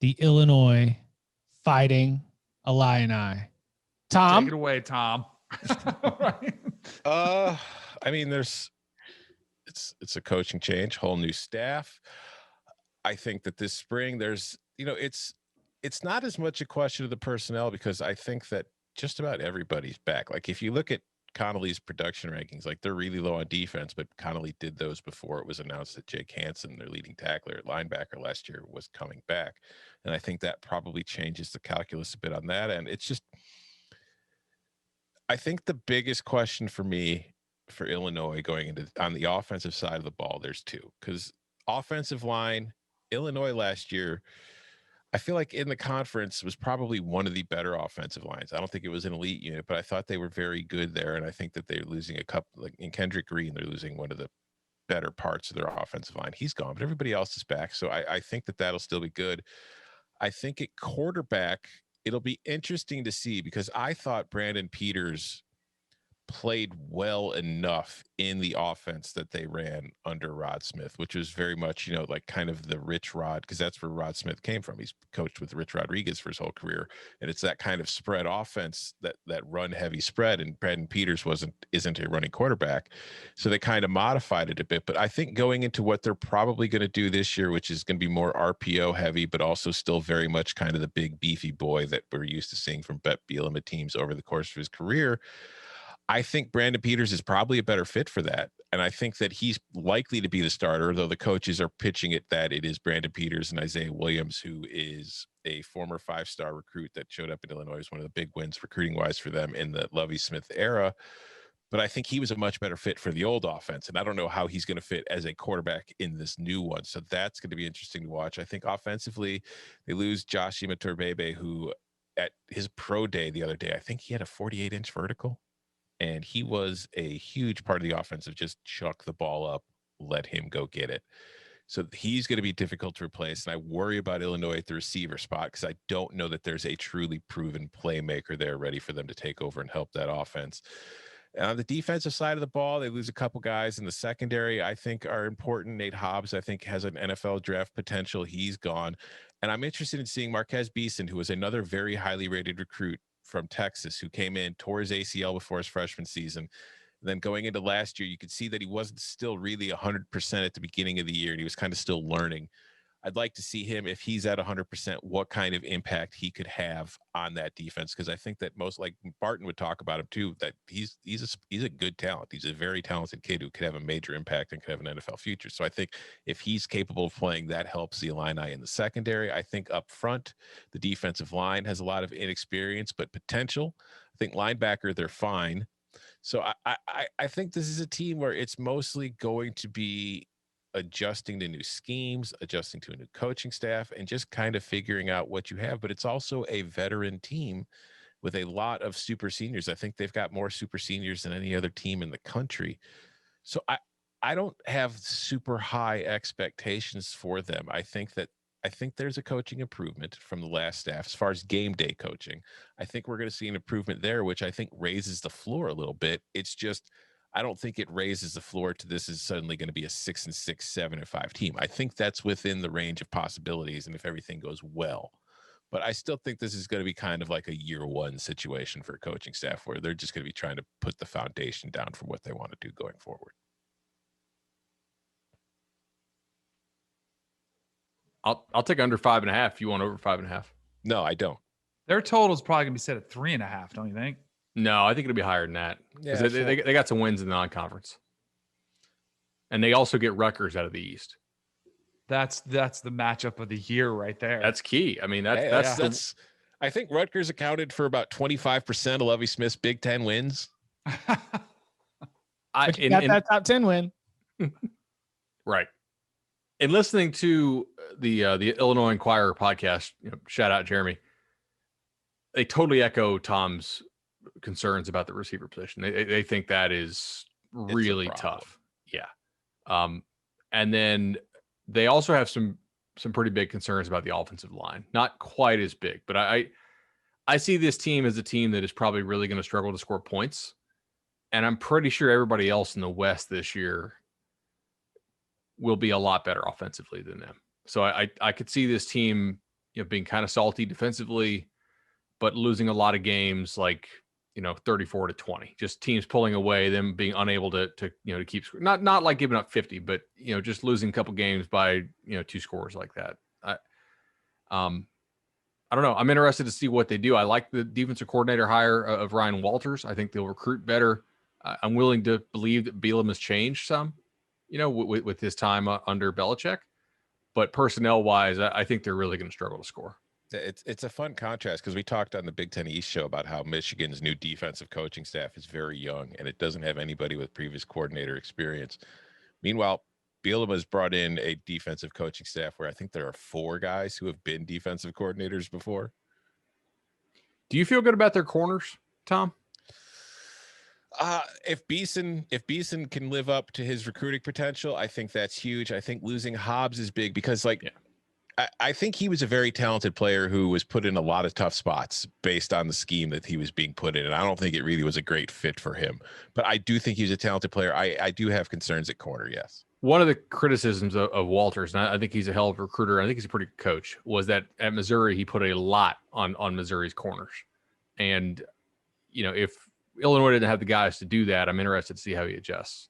the Illinois Fighting Illini. Tom? Take it away, Tom. I mean, it's a coaching change, whole new staff. I think that this spring it's not as much a question of the personnel, because I think that just about everybody's back. Like, if you look at Connolly's production rankings, like, they're really low on defense, but Connolly did those before it was announced that Jake Hansen, their leading tackler at linebacker last year, was coming back. And I think that probably changes the calculus a bit on that. And it's just, I think the biggest question for me for Illinois going into on the offensive side of the ball, there's two. Because offensive line, Illinois last year, I feel like in the conference was probably one of the better offensive lines. I don't think it was an elite unit, but I thought they were very good there. And I think that they're losing a couple, like in Kendrick Green, they're losing one of the better parts of their offensive line. He's gone, but everybody else is back. So I think that that'll still be good. I think at quarterback, it'll be interesting to see, because I thought Brandon Peters played well enough in the offense that they ran under Rod Smith, which was very much, like kind of the Rich Rod, because that's where Rod Smith came from. He's coached with Rich Rodriguez for his whole career. And it's that kind of spread offense, that run heavy spread. And Brandon Peters isn't a running quarterback. So they kind of modified it a bit. But I think going into what they're probably going to do this year, which is going to be more RPO heavy, but also still very much kind of the big beefy boy that we're used to seeing from Bret Bielema teams over the course of his career, I think Brandon Peters is probably a better fit for that. And I think that he's likely to be the starter, though the coaches are pitching it that it is Brandon Peters and Isaiah Williams, who is a former 5-star recruit that showed up in Illinois. As one of the big wins recruiting-wise for them in the Lovie Smith era. But I think he was a much better fit for the old offense. And I don't know how he's going to fit as a quarterback in this new one. So that's going to be interesting to watch. I think offensively, they lose Josh Imatorbhebhe, who at his pro day the other day, I think he had a 48-inch vertical. And he was a huge part of the offense of just chuck the ball up, let him go get it. So he's going to be difficult to replace. And I worry about Illinois at the receiver spot, because I don't know that there's a truly proven playmaker there ready for them to take over and help that offense. And on the defensive side of the ball, they lose a couple guys in the secondary I think are important. Nate Hobbs, I think, has an NFL draft potential. He's gone. And I'm interested in seeing Marquez Beeson, who was another very highly rated recruit from Texas, who came in, tore his ACL before his freshman season. And then going into last year, you could see that he wasn't still really 100% at the beginning of the year, and he was kind of still learning. I'd like to see him, if he's at 100%, what kind of impact he could have on that defense. Because I think that most, like Barton would talk about him too, that he's a good talent. He's a very talented kid who could have a major impact and could have an NFL future. So I think if he's capable of playing, that helps the Illini in the secondary. I think up front, the defensive line has a lot of inexperience, but potential. I think linebacker, they're fine. So I think this is a team where it's mostly going to be adjusting to new schemes, adjusting to a new coaching staff, and just kind of figuring out what you have. But it's also a veteran team with a lot of super seniors. I think they've got more super seniors than any other team in the country. So I don't have super high expectations for them. I think there's a coaching improvement from the last staff as far as game day coaching. I think we're going to see an improvement there, which I think raises the floor a little bit. It's just, I don't think it raises the floor to this is suddenly going to be a 6-6, 7-5 team. I think that's within the range of possibilities, and if everything goes well. But I still think this is going to be kind of like a year one situation for a coaching staff, where they're just going to be trying to put the foundation down for what they want to do going forward. I'll take under 5.5 if you want over 5.5. No, I don't. Their total is probably going to be set at 3.5, don't you think? No, I think it'll be higher than that. Yeah, they got some wins in the non-conference. And they also get Rutgers out of the East. That's the matchup of the year right there. That's key. I mean, that's I think Rutgers accounted for about 25% of Lovie Smith's Big Ten wins. That top 10 win. Right. And listening to the Illinois Inquirer podcast, shout out Jeremy, they totally echo Tom's concerns about the receiver position. They think that is really tough. Yeah. And then they also have some pretty big concerns about the offensive line. Not quite as big, but I see this team as a team that is probably really going to struggle to score points. And I'm pretty sure everybody else in the West this year will be a lot better offensively than them. So I could see this team being kind of salty defensively, but losing a lot of games like 34-20. Just teams pulling away, them being unable to keep not like giving up 50, but just losing a couple games by 2 scores like that. I don't know. I'm interested to see what they do. I like the defensive coordinator hire of Ryan Walters. I think they'll recruit better. I'm willing to believe that Bielema has changed some, with his time under Belichick. But personnel-wise, I think they're really going to struggle to score. It's a fun contrast because we talked on the Big Ten East show about how Michigan's new defensive coaching staff is very young and it doesn't have anybody with previous coordinator experience. Meanwhile, Bielema's brought in a defensive coaching staff where I think there are 4 guys who have been defensive coordinators before. Do you feel good about their corners, Tom? If Beeson can live up to his recruiting potential, I think that's huge. I think losing Hobbs is big because I think he was a very talented player who was put in a lot of tough spots based on the scheme that he was being put in. And I don't think it really was a great fit for him, but I do think he's a talented player. I do have concerns at corner. Yes. One of the criticisms of Walters, and I think he's a hell of a recruiter, I think he's a pretty good coach, was that at Missouri, he put a lot on Missouri's corners. And, if Illinois didn't have the guys to do that, I'm interested to see how he adjusts.